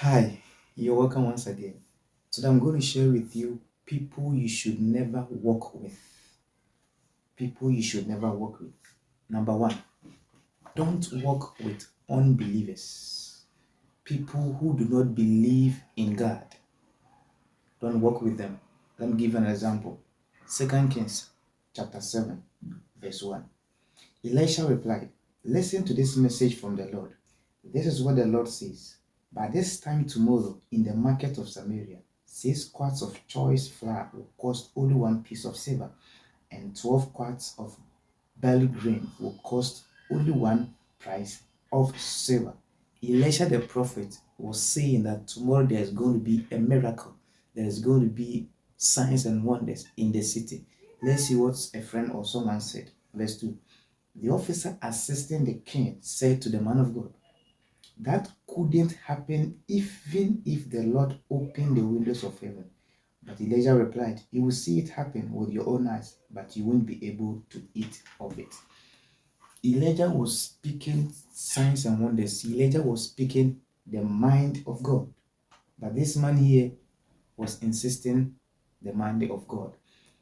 Hi, you're welcome once again. Today I'm going to share with you people you should never work with. People you should never work with. Number one, don't work with unbelievers. People who do not believe in God. Don't work with them. Let me give an example. Second Kings chapter 7, verse 1. Elisha replied, "Listen to this message from the Lord. This is what the Lord says. By this time tomorrow, in the market of Samaria, 6 quarts of choice flour will cost only 1 piece of silver, and 12 quarts of barley grain will cost only one price of silver." Elisha the prophet was saying that tomorrow there is going to be a miracle. There is going to be signs and wonders in the city. Let's see what a friend or someone said. Verse 2. The officer assisting the king said to the man of God, "That couldn't happen even if the Lord opened the windows of heaven." But Elijah replied, "You will see it happen with your own eyes, but you won't be able to eat of it." Elijah was speaking signs and wonders. Elijah was speaking the mind of God. But this man here was insisting the mind of God.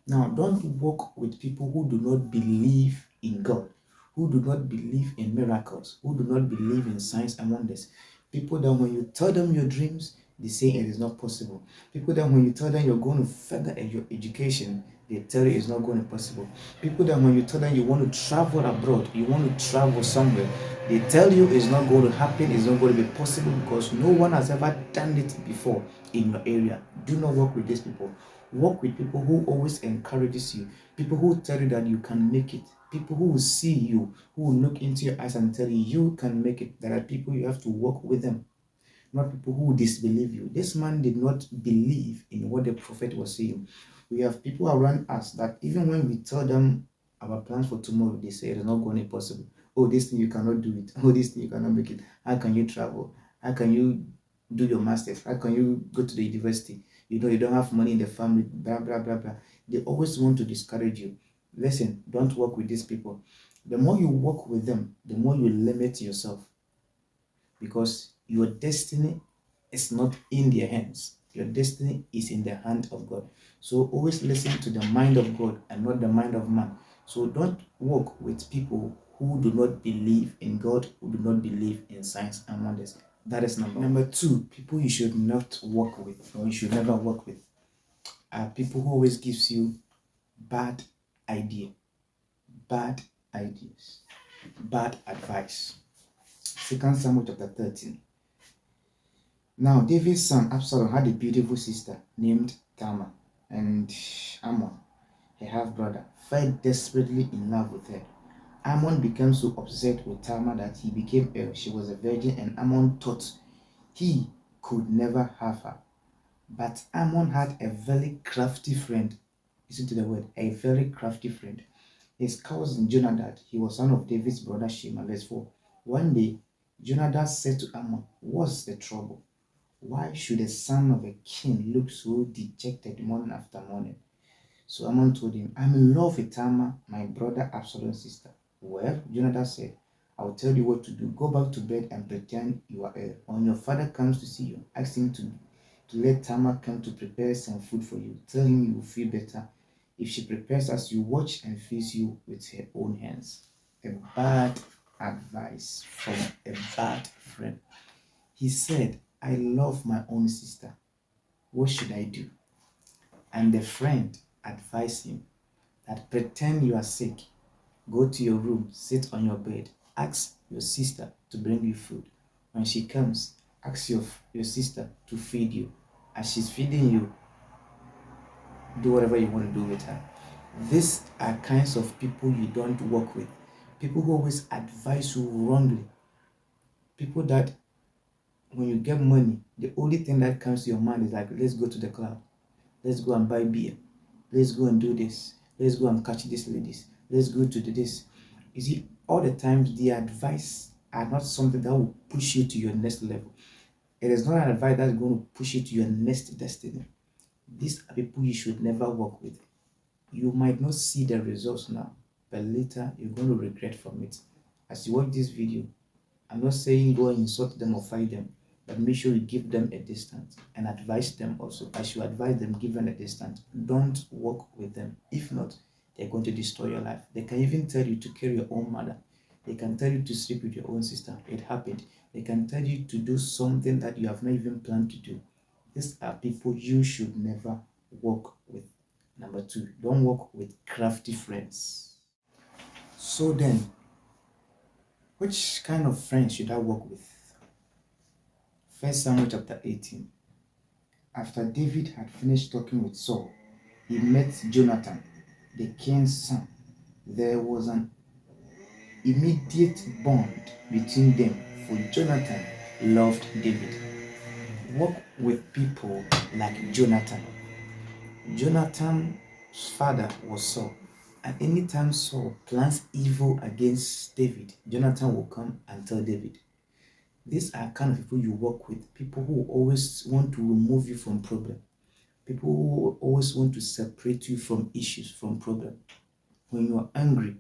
Now, don't walk with people who do not believe in God, who do not believe in miracles, who do not believe in signs and wonders. People that when you tell them your dreams, they say it is not possible. People that when you tell them you're going to further your education, they tell you it's not going to be possible. People that when you tell them you want to travel abroad, you want to travel somewhere, they tell you it's not going to happen, it's not going to be possible because no one has ever done it before in your area. Do not work with these people. Work with people who always encourages you, people who tell you that you can make it, people who will see you, who will look into your eyes and tell you you can make it. There are people you have to work with them, not people who disbelieve you. This man did not believe in what the prophet was saying. We have people around us that even when we tell them our plans for tomorrow, they say it is not going to be possible. Oh, this thing you cannot do it. Oh, this thing you cannot make it. How can you travel? How can you do your masters? How can you go to the university? You don't have money in the family, blah blah blah blah. They always want to discourage you. Listen, don't work with these people. The more you work with them, the more you limit yourself, because your destiny is not in their hands. Your destiny is in the hand of God. So always listen to the mind of God and not the mind of man. So don't walk with people who do not believe in God, who do not believe in signs and wonders. That is number one. Number two, people you should not work with, or you should never work with, are people who always gives you bad idea, bad ideas, bad advice. 2 Samuel chapter 13. Now, David's son Absalom had a beautiful sister named Tamar, and Ammon, her half brother, fell desperately in love with her. Ammon became so obsessed with Tamar that he became ill. She was a virgin, and Ammon thought he could never have her. But Ammon had a very crafty friend. Listen to the word, a very crafty friend. His cousin Jonadab, he was son of David's brother Shema. Verse 4. One day, Jonadab said to Ammon, "What's the trouble? Why should the son of a king look so dejected morning after morning?" So Ammon told him, "I'm in love with Tamar, my brother Absalom's sister." "Well," Jonadab said, "I'll tell you what to do. Go back to bed and pretend you are ill. When your father comes to see you, ask him to let Tamar come to prepare some food for you. Tell him you will feel better if she prepares as you watch and feeds you with her own hands." A bad advice from a bad friend. He said, "I love my own sister. What should I do?" And the friend advised him that pretend you are sick. Go to your room, sit on your bed, ask your sister to bring you food. When she comes, ask your sister to feed you. As she's feeding you, do whatever you want to do with her. These are kinds of people you don't work with. People who always advise you wrongly. People that when you get money, the only thing that comes to your mind is like, let's go to the club. Let's go and buy beer. Let's go and do this. Let's go and catch these ladies. Let's go to do this. You see, all the times the advice are not something that will push you to your next level. It is not an advice that's going to push you to your next destiny. These are people you should never work with. You might not see the results now, but later you're going to regret from it. As you watch this video, I'm not saying go and insult them or fight them. but make sure you give them a distance and advise them also. As you advise them, give them a distance. Don't work with them. If not, they're going to destroy your life. They can even tell you to kill your own mother. They can tell you to sleep with your own sister. It happened. They can tell you to do something that you have not even planned to do. These are people you should never work with. Number two, don't work with crafty friends. So then, which kind of friends should I work with? 1 Samuel chapter 18. After David had finished talking with Saul, he met Jonathan, the king's son. There was an immediate bond between them, for Jonathan loved David. Work with people like Jonathan. Jonathan's father was Saul, and anytime Saul plans evil against David, Jonathan will come and tell David. These are kind of people you work with, people who always want to remove you from problem, people who always want to separate you from issues, from problem. When you are angry,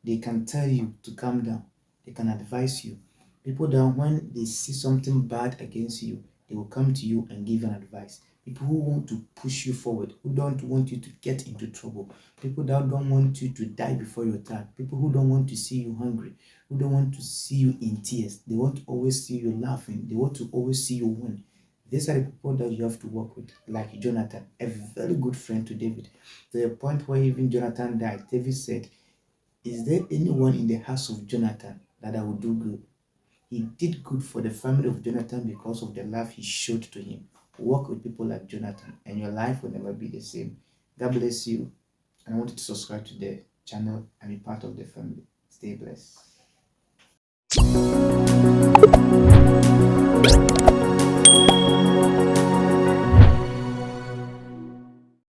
they can tell you to calm down. They can advise you. People that when they see something bad against you, they will come to you and give an advice. People who want to push you forward, who don't want you to get into trouble. People that don't want you to die before your time. People who don't want to see you hungry, who don't want to see you in tears. They want to always see you laughing. They want to always see you win. These are the people that you have to work with, like Jonathan, a very good friend to David. To the point where even Jonathan died, David said, "Is there anyone in the house of Jonathan that I will do good?" He did good for the family of Jonathan because of the love he showed to him. Work with people like Jonathan, and your life will never be the same. God bless you. And I want you to subscribe to the channel and be part of the family. Stay blessed.